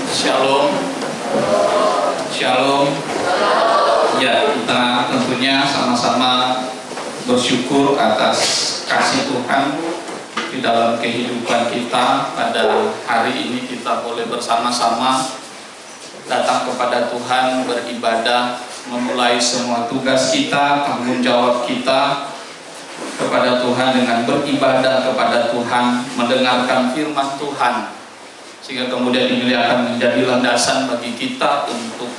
Shalom, shalom. Ya, kita tentunya sama-sama bersyukur atas kasih Tuhan di dalam kehidupan kita. Pada hari ini kita boleh bersama-sama datang kepada Tuhan, beribadah, memulai semua tugas kita, tanggung jawab kita kepada Tuhan dengan beribadah kepada Tuhan, mendengarkan firman Tuhan, sehingga kemudian ini akan menjadi landasan bagi kita untuk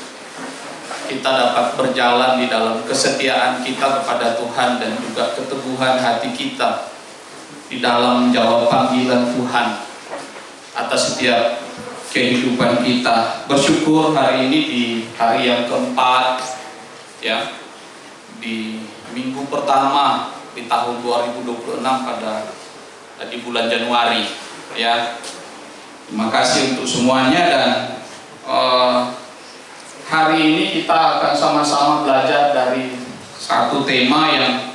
kita dapat berjalan di dalam kesetiaan kita kepada Tuhan dan juga keteguhan hati kita di dalam menjawab panggilan Tuhan atas setiap kehidupan kita. Bersyukur hari ini di hari yang keempat, ya, di minggu pertama di tahun 2026 di bulan Januari, ya. Terima kasih untuk semuanya. Dan hari ini kita akan sama-sama belajar dari satu tema yang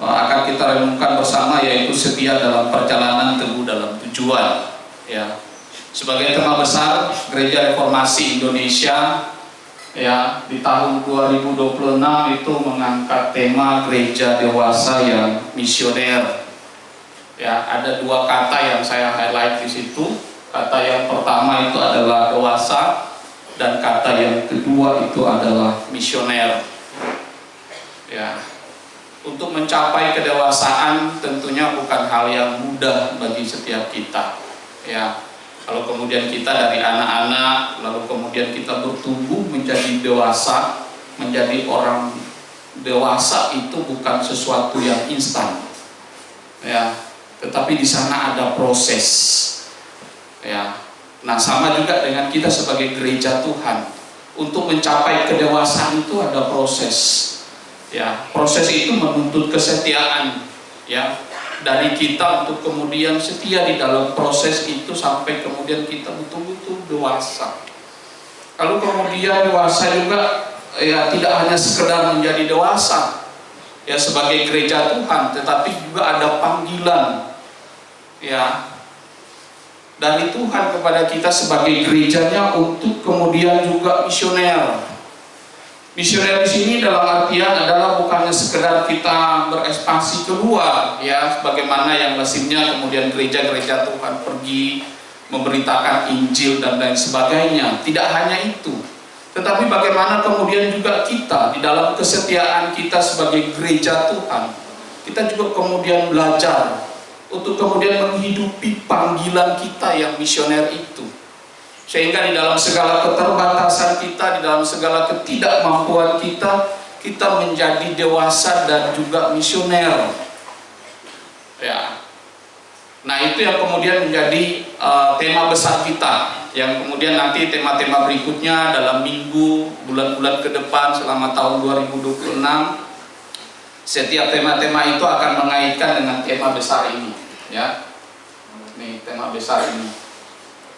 akan kita renungkan bersama, yaitu setia dalam perjalanan, teguh dalam tujuan, ya. Sebagai tema besar Gereja Reformasi Indonesia, ya, di tahun 2026 itu mengangkat tema gereja dewasa yang misioner. Ya, ada dua kata yang saya highlight di situ. Kata yang pertama itu adalah dewasa, dan kata yang kedua itu adalah misioner. Ya, untuk mencapai kedewasaan tentunya bukan hal yang mudah bagi setiap kita. Ya, kalau kemudian kita dari anak-anak, lalu kemudian kita bertumbuh menjadi dewasa, menjadi orang dewasa, itu bukan sesuatu yang instan. Ya, tetapi di sana ada proses. Ya, nah sama juga dengan kita sebagai gereja Tuhan. Untuk mencapai kedewasaan itu ada proses. Ya, proses itu menuntut kesetiaan, ya, dari kita untuk kemudian setia di dalam proses itu sampai kemudian kita betul-betul dewasa. Lalu kemudian dewasa juga, ya, tidak hanya sekedar menjadi dewasa, ya, sebagai gereja Tuhan, tetapi juga ada panggilan, ya, dari Tuhan kepada kita sebagai gerejanya untuk kemudian juga misioner. Misioner di sini dalam artian adalah bukannya sekedar kita berekspansi keluar, ya, sebagaimana yang lazimnya kemudian gereja-gereja Tuhan pergi memberitakan Injil dan lain sebagainya. Tidak hanya itu, tetapi bagaimana kemudian juga kita di dalam kesetiaan kita sebagai gereja Tuhan, kita juga kemudian belajar untuk kemudian menghidupi panggilan kita yang misioner itu, sehingga di dalam segala keterbatasan kita, di dalam segala ketidakmampuan kita, kita menjadi dewasa dan juga misioner. Ya, nah itu yang kemudian menjadi tema besar kita, yang kemudian nanti tema-tema berikutnya dalam minggu, bulan-bulan ke depan selama tahun 2026, setiap tema-tema itu akan mengaitkan dengan tema besar ini, ya. Ini tema besar ini,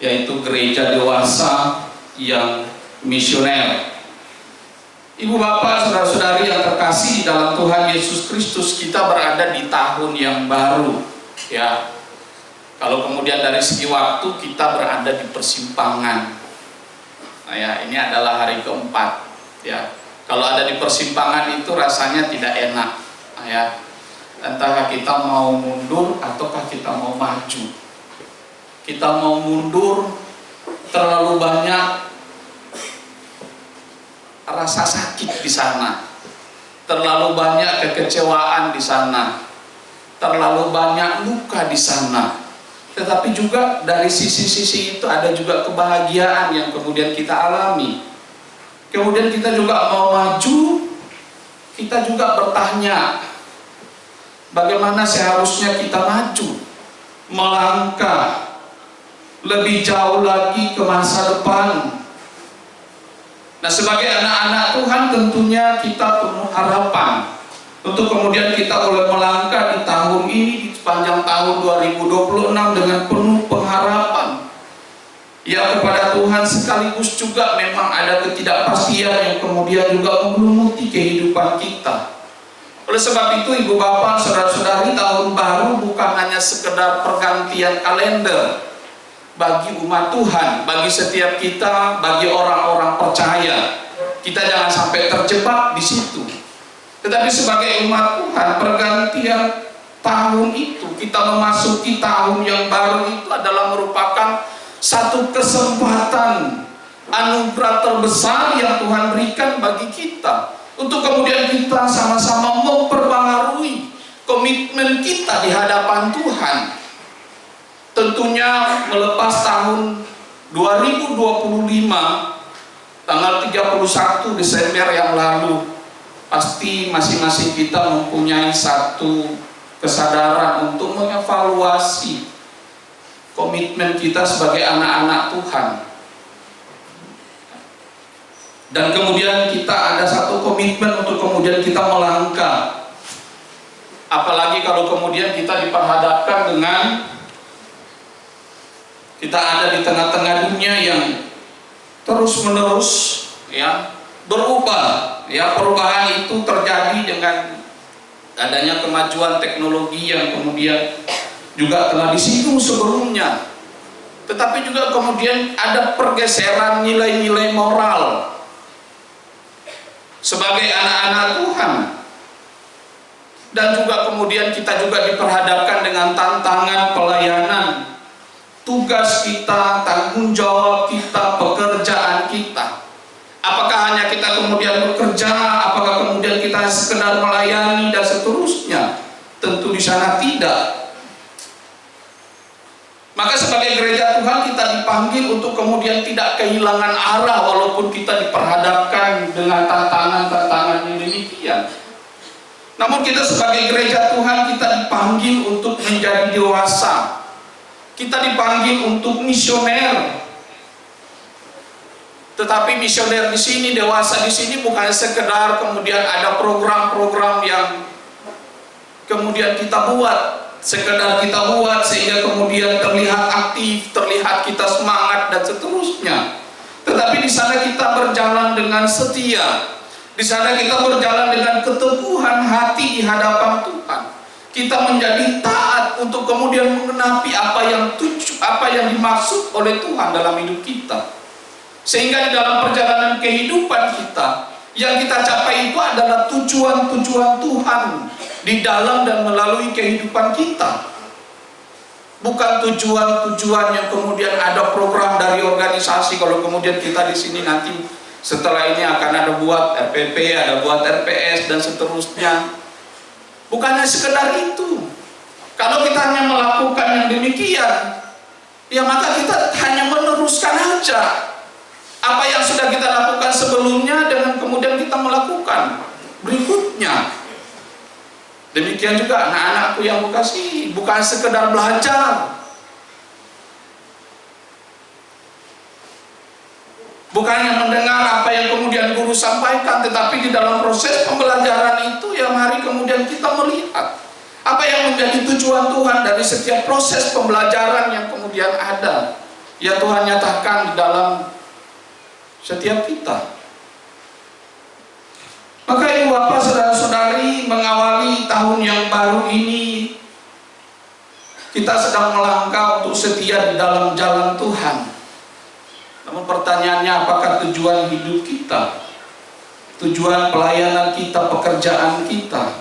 yaitu gereja dewasa yang misioner. Ibu bapak, saudara-saudari yang terkasih di dalam Tuhan Yesus Kristus, kita berada di tahun yang baru, ya. Kalau kemudian dari segi waktu kita berada di persimpangan. Nah, ya, ini adalah hari keempat, ya. Kalau ada di persimpangan itu rasanya tidak enak, ya. Entah kita mau mundur ataukah kita mau maju. Kita mau mundur, terlalu banyak rasa sakit di sana, terlalu banyak kekecewaan di sana, terlalu banyak luka di sana. Tetapi juga dari sisi-sisi itu ada juga kebahagiaan yang kemudian kita alami. Kemudian kita juga mau maju, kita juga bertanya, bagaimana seharusnya kita maju, melangkah lebih jauh lagi ke masa depan. Nah, sebagai anak-anak Tuhan tentunya kita penuh harapan untuk kemudian kita boleh melangkah di tahun ini, di sepanjang tahun 2026 dengan penuh pengharapan, ya, kepada Tuhan. Sekaligus juga memang ada ketidakpastian yang kemudian juga mengelumuti kehidupan kita. Oleh sebab itu, ibu bapak, saudara-saudari, tahun baru bukan hanya sekedar pergantian kalender, bagi umat Tuhan, bagi setiap kita, bagi orang-orang percaya. Kita jangan sampai terjebak di situ. Tetapi sebagai umat Tuhan, pergantian tahun itu, kita memasuki tahun yang baru itu adalah merupakan satu kesempatan anugerah terbesar yang Tuhan berikan bagi kita, untuk kemudian kita sama-sama memperbaharui komitmen kita di hadapan Tuhan. Tentunya melepas tahun 2025, tanggal 31 Desember yang lalu, pasti masing-masing kita mempunyai satu kesadaran untuk mengevaluasi komitmen kita sebagai anak-anak Tuhan. Dan kemudian kita ada satu komitmen untuk kemudian kita melangkah. Apalagi kalau kemudian kita diperhadapkan dengan kita ada di tengah-tengah dunia yang terus-menerus ya berubah. Ya, perubahan itu terjadi dengan adanya kemajuan teknologi yang kemudian juga telah disinggung sebelumnya. Tetapi juga kemudian ada pergeseran nilai-nilai moral sebagai anak-anak Tuhan. Dan juga kemudian kita juga diperhadapkan dengan tantangan pelayanan, tugas kita, tanggung jawab kita, pekerjaan kita. Apakah hanya kita kemudian bekerja, apakah kemudian kita sekedar melayani dan seterusnya? Tentu di sana tidak. Maka sebagai gereja Tuhan kita dipanggil untuk kemudian tidak kehilangan arah walaupun kita diperhadapkan dengan tantangan-tantangan yang demikian. Namun kita sebagai gereja Tuhan kita dipanggil untuk menjadi dewasa. Kita dipanggil untuk misioner. Tetapi misioner di sini, dewasa di sini bukan sekedar kemudian ada program-program yang kemudian kita buat, sekedar kita buat sehingga kemudian terlihat aktif, terlihat kita semangat dan seterusnya. Tetapi di sana kita berjalan dengan setia. Di sana kita berjalan dengan keteguhan hati di hadapan Tuhan. Kita menjadi taat untuk kemudian mengenapi apa yang dimaksud oleh Tuhan dalam hidup kita. Sehingga di dalam perjalanan kehidupan kita, yang kita capai itu adalah tujuan-tujuan Tuhan di dalam dan melalui kehidupan kita. Bukan tujuan-tujuan yang kemudian ada program dari organisasi. Kalau kemudian kita di sini nanti setelah ini akan ada buat RPP, ada buat RPS dan seterusnya. Bukannya sekedar itu. Kalau kita hanya melakukan yang demikian, ya maka kita hanya meneruskan aja apa yang sudah kita lakukan sebelumnya dengan kemudian kita melakukan berikutnya. Demikian juga anak-anakku yang kukasihi, bukan sekedar belajar, bukannya mendengar apa yang kemudian guru sampaikan, tetapi di dalam proses pembelajaran itu yang hari kemudian kita melihat apa yang menjadi tujuan Tuhan dari setiap proses pembelajaran yang kemudian ada, ya Tuhan nyatakan di dalam setiap kita. Maka Ibu Bapak saudara-saudari, mengawali tahun yang baru ini kita sedang melangkah untuk setia di dalam jalan Tuhan. Namun pertanyaannya, apakah tujuan hidup kita, tujuan pelayanan kita, pekerjaan kita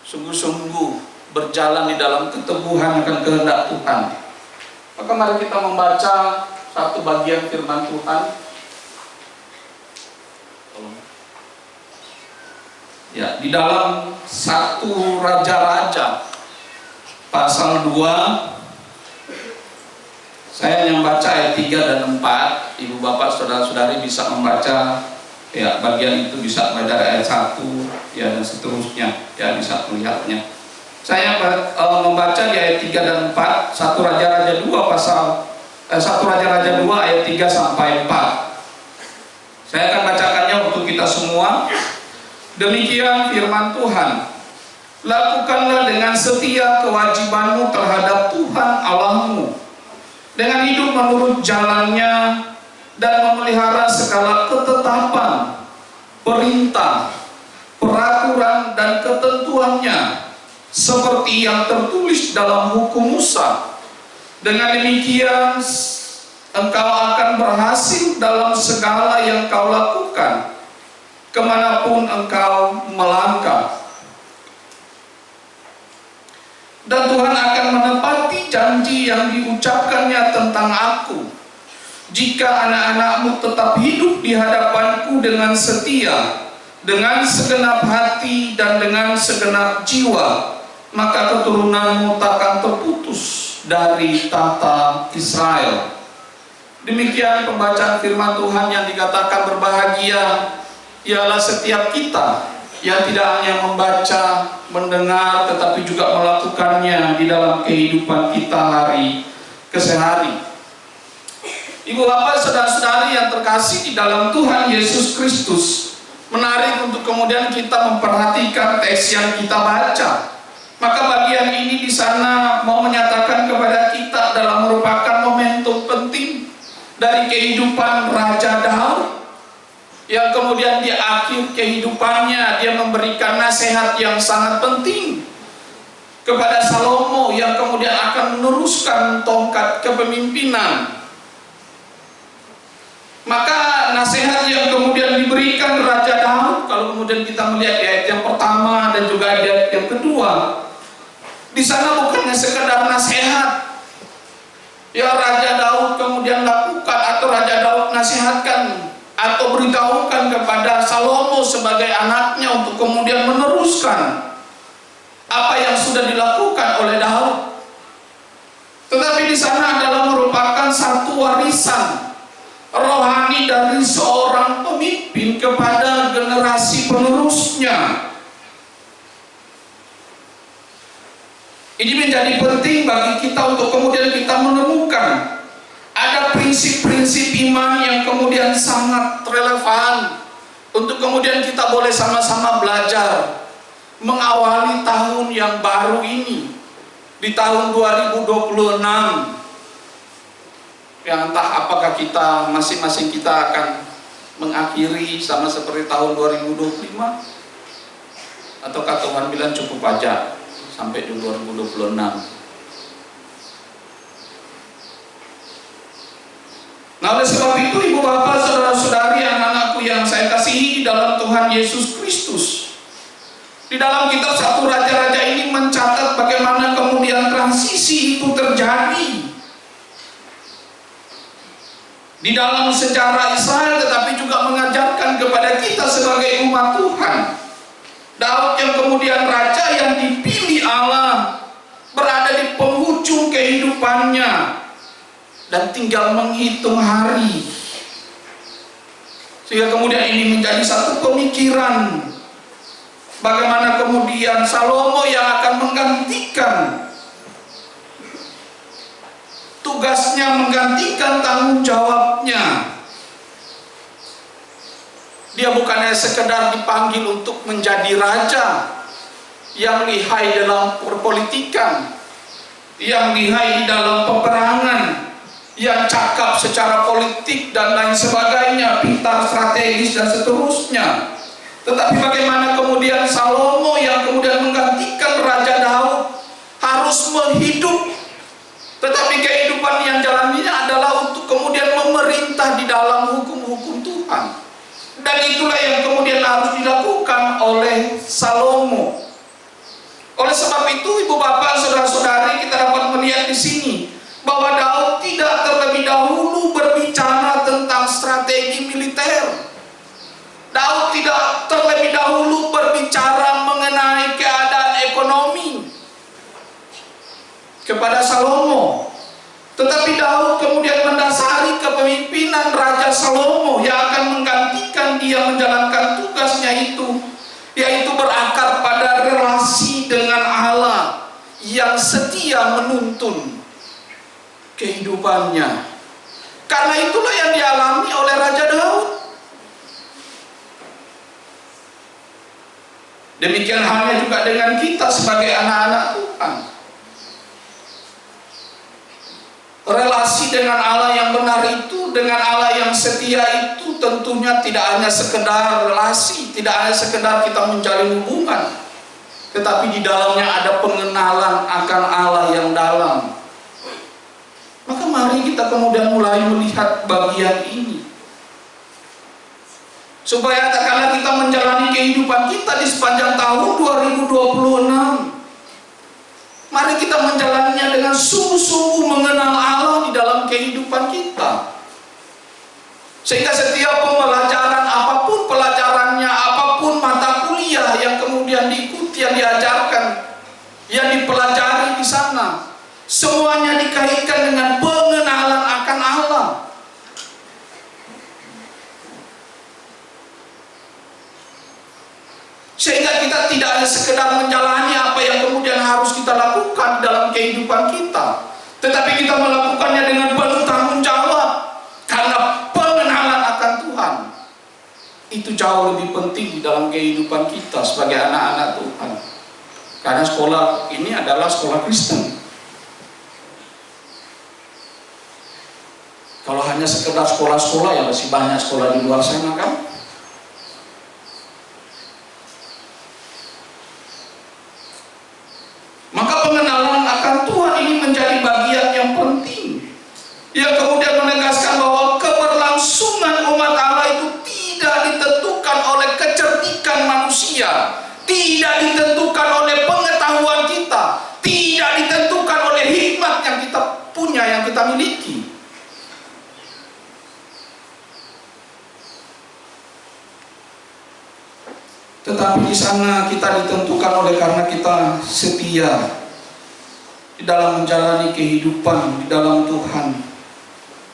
sungguh-sungguh berjalan di dalam keteguhan akan kehendak Tuhan? Maka mari kita membaca satu bagian firman Tuhan. Ya, di dalam 1 Raja-Raja pasal 2, saya hanya membaca ayat 3 dan 4. Ibu Bapak saudara-saudari bisa membaca ya bagian itu, bisa mulai dari ayat 1 ya dan seterusnya, ya bisa melihatnya. Saya membaca di ayat 3 dan 4, 1 Raja-Raja 2 pasal 1 Raja-Raja 2 ayat 3 sampai 4. Saya akan bacakannya untuk kita semua. Demikian firman Tuhan. Lakukanlah dengan setia kewajibanmu terhadap Tuhan Allahmu, dengan hidup menurut jalannya dan memelihara segala ketetapan, perintah, peraturan dan ketentuannya, seperti yang tertulis dalam hukum Musa, Dengan demikian engkau akan berhasil dalam segala yang kau lakukan, kemanapun engkau melangkah. Dan Tuhan akan menepati janji yang diucapkannya tentang aku. Jika anak-anakmu tetap hidup di hadapanku dengan setia, dengan segenap hati dan dengan segenap jiwa, maka keturunanmu takkan terputus dari tahta Israel. Demikian pembacaan firman Tuhan yang dikatakan berbahagia ialah setiap kita yang tidak hanya membaca, mendengar, tetapi juga melakukannya di dalam kehidupan kita hari kesehari. Ibu bapak saudara-saudari yang terkasih di dalam Tuhan Yesus Kristus, menarik untuk kemudian kita memperhatikan teks yang kita baca. Maka bagian ini di sana mau menyatakan kepada kita dalam merupakan momentum penting dari kehidupan Raja Daud, yang kemudian di akhir kehidupannya dia memberikan nasihat yang sangat penting kepada Salomo yang kemudian akan meneruskan tongkat kepemimpinan. Maka nasihat yang kemudian diberikan Raja Daud, kalau kemudian kita melihat di ayat yang pertama dan juga di ayat yang kedua, di sana bukannya sekedar nasihat yang Raja Daud kemudian lakukan atau Raja Daud nasihatkan atau beritahukan kepada Salomo sebagai anaknya untuk kemudian meneruskan apa yang sudah dilakukan oleh Daud. Tetapi di sana adalah merupakan satu warisan rohani dari seorang pemimpin kepada generasi penerusnya. Ini menjadi penting bagi kita untuk kemudian kita menemukan ada prinsip-prinsip iman yang kemudian sangat relevan untuk kemudian kita boleh sama-sama belajar mengawali tahun yang baru ini di tahun 2026. Yang entah apakah kita masing-masing kita akan mengakhiri sama seperti tahun 2025, ataukah Tuhan bilang cukup aja sampai di 2026. Nah, oleh sebab itu ibu bapak saudara-saudari anak-anakku yang saya kasihi di dalam Tuhan Yesus Kristus, di dalam kitab 1 Raja-Raja ini mencatat bagaimana kemudian transisi itu terjadi di dalam sejarah Israel, tetapi juga mengajarkan kepada kita sebagai umat Tuhan. Daud yang kemudian raja yang dipilih Allah, berada di penghujung kehidupannya dan tinggal menghitung hari, sehingga kemudian ini menjadi satu pemikiran bagaimana kemudian Salomo yang akan menggantikan tugasnya, menggantikan tanggung jawabnya. Dia bukannya sekedar dipanggil untuk menjadi raja yang lihai dalam perpolitikan, yang lihai di dalam peperangan, yang cakap secara politik dan lain sebagainya, pintar strategis dan seterusnya. Tetapi bagaimana kemudian Salomo yang kemudian menggantikan Raja Daud harus menghidup, tetapi kehidupan yang jalannya adalah untuk kemudian memerintah di dalam hukum-hukum Tuhan. Dan itulah yang kemudian harus dilakukan oleh Salomo. Oleh sebab itu ibu bapak saudara-saudari, kita dapat melihat di sini bahwa Daud tidak terlebih dahulu berbicara tentang strategi militer. Daud tidak terlebih dahulu berbicara mengenai keadaan ekonomi kepada Salomo. Tetapi Daud kemudian mendasari kepemimpinan Raja Salomo yang akan menggantikan dia menjalankan tugasnya itu, yaitu berakar pada relasi dengan Allah yang setia menuntun kehidupannya. Karena itulah yang dialami oleh Raja Daud. Demikian halnya juga dengan kita sebagai anak-anak Tuhan. Relasi dengan Allah yang benar itu, dengan Allah yang setia itu tentunya tidak hanya sekedar relasi, tidak hanya sekedar kita menjalin hubungan, tetapi di dalamnya ada pengenalan akan Allah yang dalam. Maka mari kita kemudian mulai melihat bagian ini, supaya tak kala kita menjalani kehidupan kita di sepanjang tahun 2026, mari kita menjalaninya dengan sungguh-sungguh mengenal Allah di dalam kehidupan kita. Sehingga setiap pembelajaran, apapun pelajarannya, apapun mata kuliah yang kemudian diikuti, yang diajarkan, yang dipelajari di sana, semuanya dikaitkan dengan pengenalan akan Allah. Sehingga kita tidak hanya sekedar menjalani apa yang kemudian harus kita lakukan dalam kehidupan kita, tetapi kita melakukannya dengan penuh tanggung jawab, karena pengenalan akan Tuhan itu jauh lebih penting di dalam kehidupan kita sebagai anak-anak Tuhan. Karena sekolah ini adalah sekolah Kristen. Kalau hanya sekedar sekolah-sekolah, ya masih banyak sekolah di luar sana kan. Maka pengenalan akan Tuhan ini menjadi bagian yang penting, yang kemudian menegaskan bahwa keberlangsungan umat Allah itu tidak ditentukan oleh kecerdikan manusia, tidak ditentukan oleh pengetahuan kita, tidak ditentukan oleh hikmat yang kita punya, yang kita miliki. Tetapi di sana kita ditentukan oleh karena kita setia di dalam menjalani kehidupan di dalam Tuhan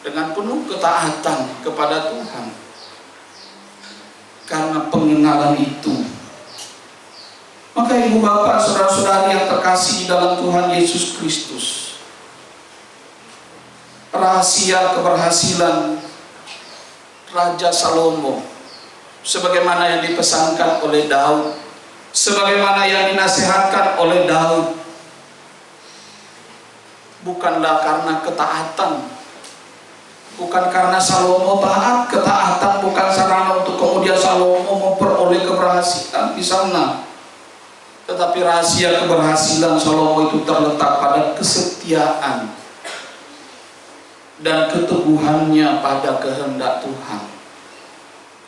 dengan penuh ketaatan kepada Tuhan. Karena pengenalan itu, maka ibu bapak, saudara-saudari yang terkasih di dalam Tuhan Yesus Kristus, rahasia keberhasilan Raja Salomo, sebagaimana yang dipesankan oleh Daud, sebagaimana yang dinasihatkan oleh Daud, bukanlah karena ketaatan, bukan karena Salomo taat. Ketaatan bukan sarana untuk kemudian Salomo memperoleh keberhasilan di sana, tetapi rahasia keberhasilan Salomo itu terletak pada kesetiaan dan keteguhannya pada kehendak Tuhan,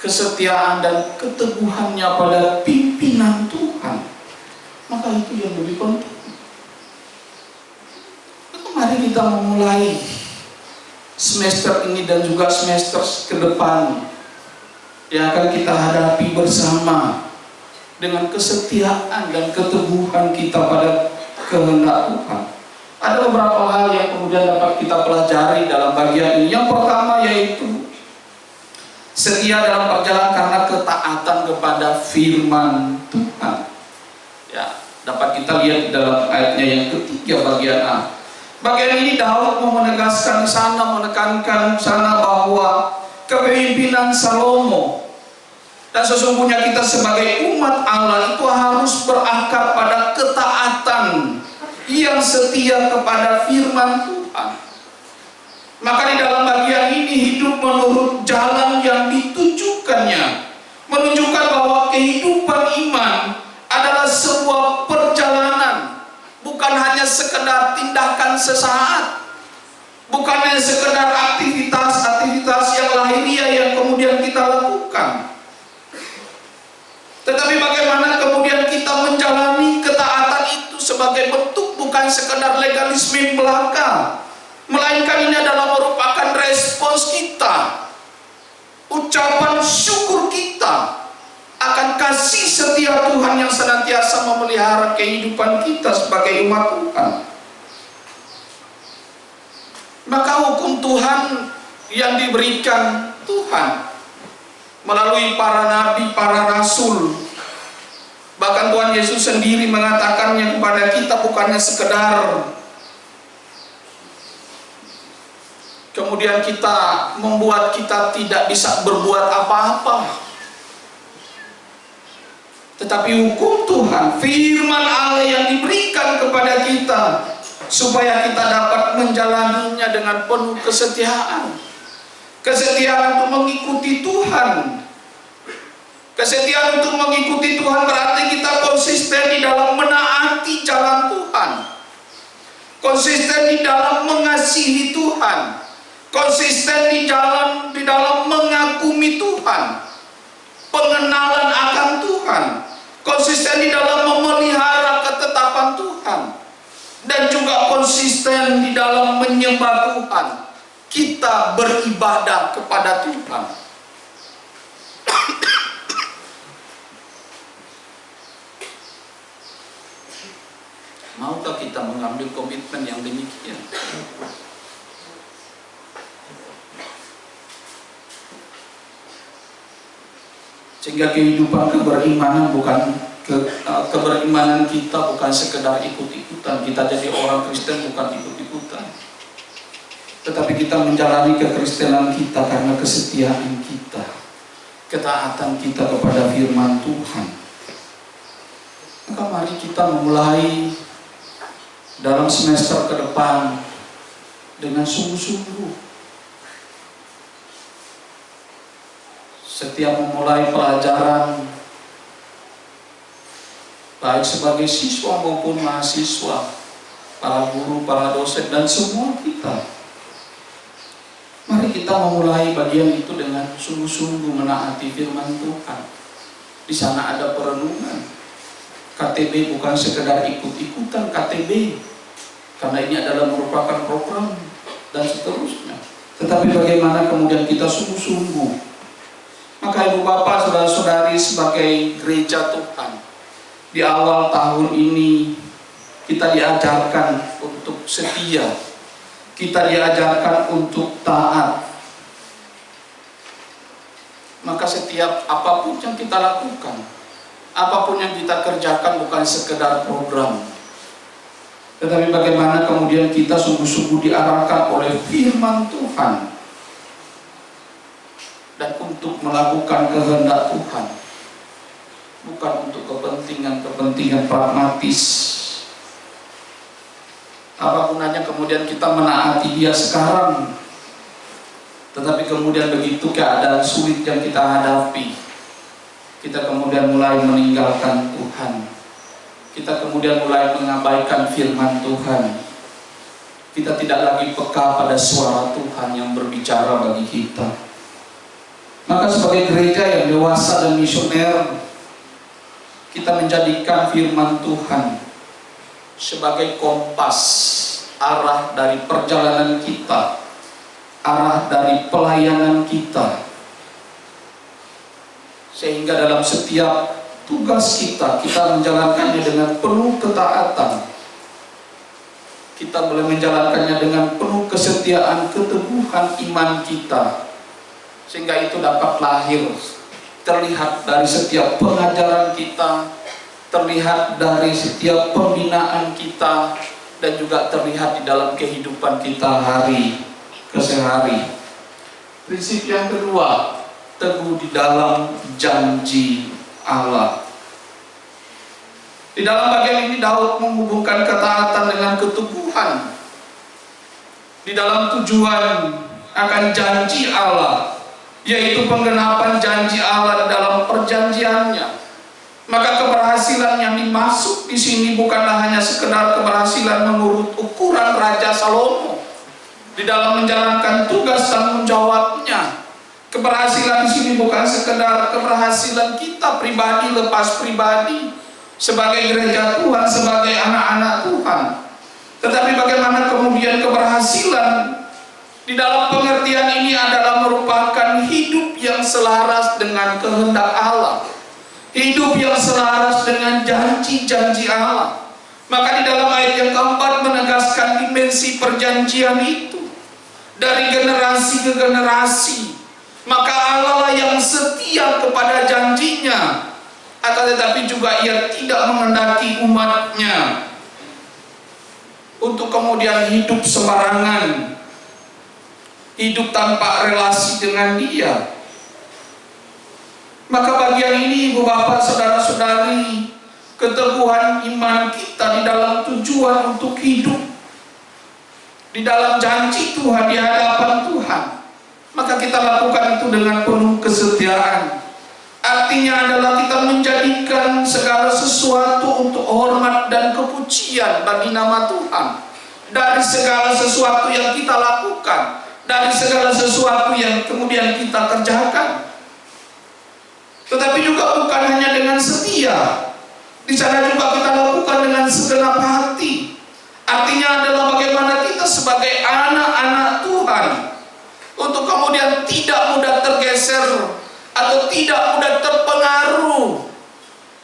kesetiaan dan keteguhannya pada pimpinan Tuhan. Maka itu yang lebih penting. Mari kita memulai semester ini dan juga semester ke depan yang akan kita hadapi bersama dengan kesetiaan dan keteguhan kita pada kehendak Tuhan. Ada beberapa hal yang kemudian dapat kita pelajari dalam bagian ini. Yang pertama yaitu setia dalam perjalanan karena ketaatan kepada firman Tuhan. Ya, dapat kita lihat dalam ayatnya yang ketiga bagian A. Bagian ini Daud mau menegaskan di sana, menekankan sana bahwa kepemimpinan Salomo dan sesungguhnya kita sebagai umat Allah itu harus berakar pada ketaatan yang setia kepada firman Tuhan. Maka di dalam bagian ini hidup menurut jalan yang ditujukannya, menunjukkan bahwa kehidupan iman adalah sebuah perjalanan, bukan hanya sekedar tindakan sesaat, bukan hanya sekedar aktivitas-aktivitas yang lahiriah yang kemudian kita lakukan, tetapi bagaimana kemudian kita menjalani ketaatan itu sebagai bentuk bukan sekedar legalisme belaka, melainkan ini adalah merupakan respons kita, ucapan syukur kita akan kasih setia Tuhan yang senantiasa memelihara kehidupan kita sebagai umat Tuhan. Maka hukum Tuhan yang diberikan Tuhan melalui para nabi, para rasul, bahkan Tuhan Yesus sendiri mengatakannya kepada kita, bukannya sekedar kemudian kita membuat kita tidak bisa berbuat apa-apa, tetapi hukum Tuhan, firman Allah yang diberikan kepada kita supaya kita dapat menjalaninya dengan penuh kesetiaan. Kesetiaan untuk mengikuti Tuhan. Kesetiaan untuk mengikuti Tuhan berarti kita konsisten di dalam menaati jalan Tuhan. konsisten di dalam mengasihi Tuhan, konsisten di dalam mengagumi Tuhan, pengenalan akan Tuhan, konsisten di dalam memelihara ketetapan Tuhan, dan juga konsisten di dalam menyembah Tuhan. Kita beribadah kepada Tuhan. Maukah kita mengambil komitmen yang demikian? Sehingga kehidupan keberimanan keberimanan kita bukan sekedar ikut-ikutan. Kita jadi orang Kristen bukan ikut-ikutan, tetapi kita menjalani kekristenan kita karena kesetiaan kita, ketaatan kita kepada firman Tuhan. Maka mari kita memulai dalam semester ke depan dengan sungguh-sungguh. Setiap memulai pelajaran, baik sebagai siswa maupun mahasiswa, para guru, para dosen, dan semua kita, mari kita memulai bagian itu dengan sungguh-sungguh menaati firman Tuhan. Di sana ada perenungan. KTB bukan sekedar ikut-ikutan KTB, karena ini adalah merupakan program dan seterusnya, tetapi bagaimana kemudian kita sungguh-sungguh. Maka ibu bapak, saudara-saudari, sebagai gereja Tuhan, di awal tahun ini kita diajarkan untuk setia, kita diajarkan untuk taat. Maka setiap apapun yang kita lakukan, apapun yang kita kerjakan bukan sekedar program, tetapi bagaimana kemudian kita sungguh-sungguh diarahkan oleh firman Tuhan dan untuk melakukan kehendak Tuhan, bukan untuk kepentingan pragmatis. Apa gunanya kemudian kita menaati Dia sekarang, tetapi kemudian begitu keadaan sulit yang kita hadapi, kita kemudian mulai meninggalkan Tuhan, kita kemudian mulai mengabaikan firman Tuhan, kita tidak lagi peka pada suara Tuhan yang berbicara bagi kita. Maka sebagai gereja yang dewasa dan misioner, kita menjadikan firman Tuhan sebagai kompas arah dari perjalanan kita, arah dari pelayanan kita, sehingga dalam setiap tugas kita menjalankannya dengan penuh ketaatan, kita boleh menjalankannya dengan penuh kesetiaan, keteguhan iman kita, sehingga itu dapat lahir, terlihat dari setiap pengajaran kita, terlihat dari setiap pembinaan kita, dan juga terlihat di dalam kehidupan kita hari ke hari. Prinsip yang kedua, teguh di dalam janji Allah. Di dalam bagian ini Daud menghubungkan ketaatan dengan keteguhan di dalam tujuan akan janji Allah, yaitu penggenapan janji Allah di dalam perjanjiannya. Maka keberhasilan yang dimaksud di sini bukanlah hanya sekedar keberhasilan menurut ukuran Raja Salomo di dalam menjalankan tugas tanggung jawabnya. Keberhasilan di sini bukan sekedar keberhasilan kita pribadi lepas pribadi sebagai gereja Tuhan, sebagai anak-anak Tuhan, tetapi bagaimana kemudian keberhasilan di dalam pengertian ini adalah merupakan hidup yang selaras dengan kehendak Allah, hidup yang selaras dengan janji-janji Allah. Maka di dalam ayat yang keempat menegaskan dimensi perjanjian itu dari generasi ke generasi. Maka Allah lah yang setia kepada janjinya, akan tetapi juga Ia tidak menghendaki umatnya untuk kemudian hidup sembarangan, hidup tanpa relasi dengan Dia. Maka bagian ini, ibu bapak, saudara-saudari, keteguhan iman kita di dalam tujuan untuk hidup di dalam janji Tuhan, di hadapan Tuhan, maka kita lakukan itu dengan penuh kesetiaan. Artinya adalah kita menjadikan segala sesuatu untuk hormat dan kepujian bagi nama Tuhan, dari segala sesuatu yang kita lakukan, dari segala sesuatu yang kemudian kita kerjakan. Tetapi juga bukan hanya dengan setia, di sana juga kita lakukan dengan segenap hati. Artinya adalah bagaimana kita sebagai anak-anak Tuhan untuk kemudian tidak mudah tergeser atau tidak mudah terpengaruh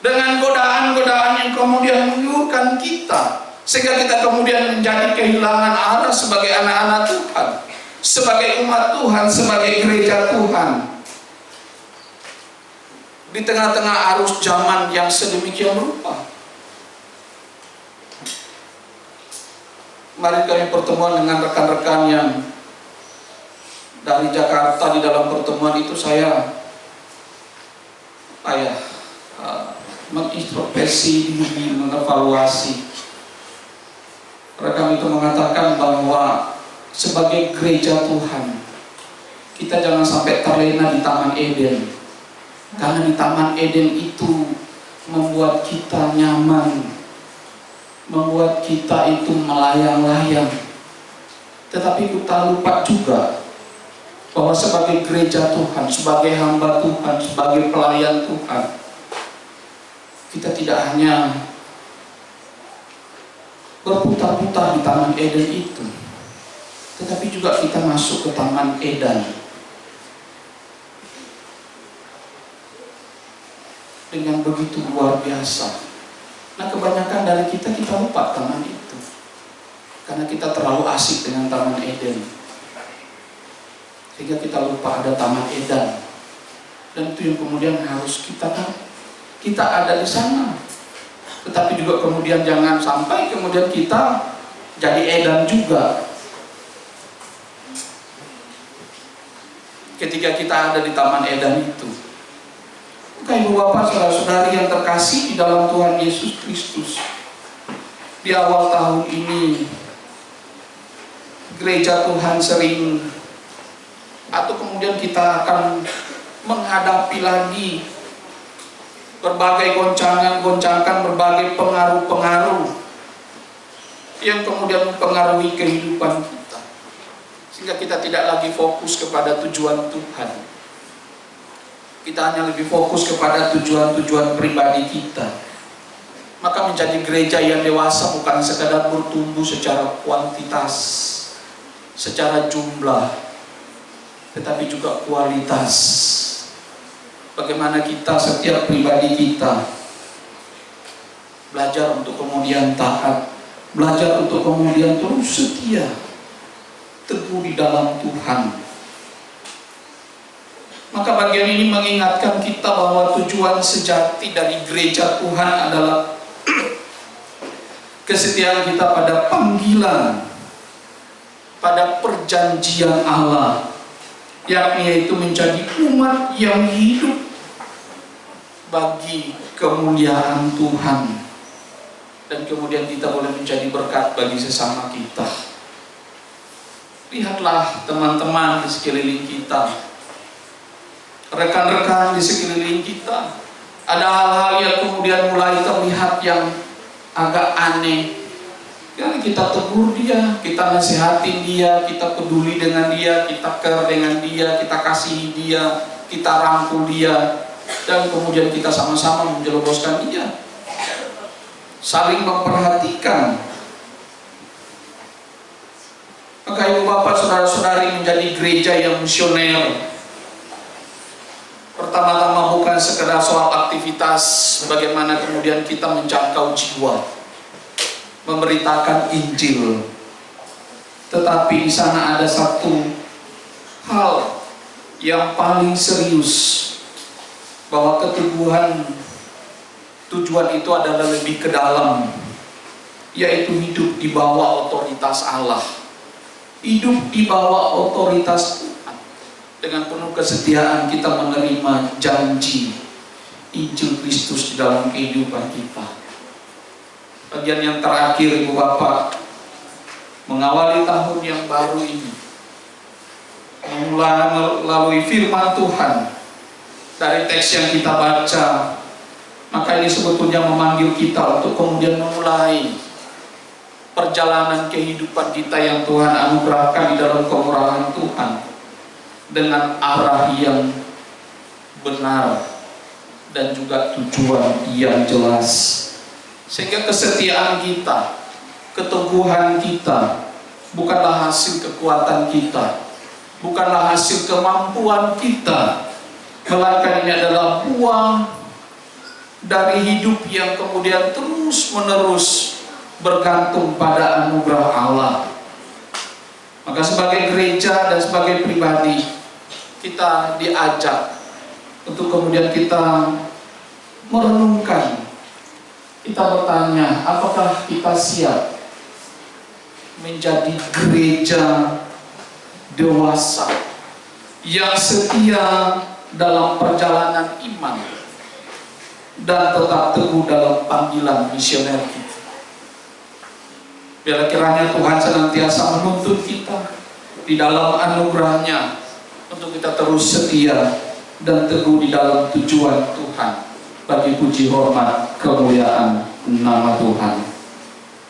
dengan godaan-godaan yang kemudian menggiurkan kita, sehingga kita kemudian menjadi kehilangan arah sebagai anak-anak Tuhan, sebagai umat Tuhan, sebagai gereja Tuhan. Di tengah-tengah arus zaman yang sedemikian rupa, mari kami pertemuan dengan rekan-rekan yang dari Jakarta. Di dalam pertemuan itu saya mengintrospeksi diri, mengevaluasi. Rekan itu mengatakan bahwa sebagai gereja Tuhan, kita jangan sampai terlena di Taman Eden. Karena di Taman Eden itu membuat kita nyaman, membuat kita itu melayang-layang. Tetapi kita lupa juga bahwa sebagai gereja Tuhan, sebagai hamba Tuhan, sebagai pelayan Tuhan, kita tidak hanya berputar-putar di Taman Eden itu, tetapi juga kita masuk ke Taman Eden dengan begitu luar biasa. Nah, kebanyakan dari kita lupa taman itu, karena kita terlalu asik dengan Taman Eden, sehingga kita lupa ada Taman Eden. Dan itu yang kemudian harus kita ada di sana. Tetapi juga kemudian jangan sampai kemudian kita jadi Eden juga ketika kita ada di Taman Eden itu. Ibu bapak, saudara-saudari yang terkasih di dalam Tuhan Yesus Kristus, di awal tahun ini gereja Tuhan sering, atau kemudian kita akan menghadapi lagi berbagai goncangan-goncangan, berbagai pengaruh-pengaruh yang kemudian mempengaruhi kehidupan kita, sehingga kita tidak lagi fokus kepada tujuan Tuhan. Kita hanya lebih fokus kepada tujuan-tujuan pribadi kita. Maka menjadi gereja yang dewasa bukan sekadar bertumbuh secara kuantitas, secara jumlah, tetapi juga kualitas. Bagaimana kita, setiap pribadi kita, belajar untuk kemudian taat, belajar untuk kemudian terus setia, teguh di dalam Tuhan. Maka bagian ini mengingatkan kita bahwa tujuan sejati dari gereja Tuhan adalah kesetiaan kita pada panggilan, pada perjanjian Allah, yakni yaitu menjadi umat yang hidup bagi kemuliaan Tuhan, dan kemudian kita boleh menjadi berkat bagi sesama kita. Lihatlah teman-teman di sekeliling kita, rekan-rekan di sekeliling kita, ada hal-hal yang kemudian mulai terlihat yang agak aneh. Ya, kita tegur dia, kita nasihatin dia, kita peduli dengan dia, kita care dengan dia, kita kasihi dia, kita rangkul dia, dan kemudian kita sama-sama menjeloborkan dia, saling memperhatikan. Maka ibu bapak, saudara-saudari, menjadi gereja yang misioner pertama-tama bukan sekedar soal aktivitas, bagaimana kemudian kita menjangkau jiwa, memberitakan Injil, tetapi di sana ada satu hal yang paling serius, bahwa keteguhan tujuan itu adalah lebih ke dalam, yaitu hidup di bawah otoritas Allah, hidup di bawah otoritas Tuhan. Dengan penuh kesetiaan kita menerima janji Injil Kristus di dalam kehidupan kita. Bagian yang terakhir, ibu bapak, mengawali tahun yang baru ini, melalui firman Tuhan dari teks yang kita baca, maka ini sebetulnya memanggil kita untuk kemudian memulai perjalanan kehidupan kita yang Tuhan anugerahkan di dalam kemurahan Tuhan dengan arah yang benar dan juga tujuan yang jelas, sehingga kesetiaan kita, keteguhan kita bukanlah hasil kekuatan kita, bukanlah hasil kemampuan kita, melainkan ini adalah buah dari hidup yang kemudian terus menerus bergantung pada anugerah Allah. Maka sebagai gereja dan sebagai pribadi, kita diajak untuk kemudian kita merenungkan, kita bertanya, apakah kita siap menjadi gereja dewasa yang setia dalam perjalanan iman dan tetap teguh dalam panggilan misioner kita. Biarlah kiranya Tuhan senantiasa menuntun kita di dalam anugerahnya untuk kita terus setia dan teguh di dalam tujuan Tuhan, bagi puji hormat kemuliaan nama Tuhan.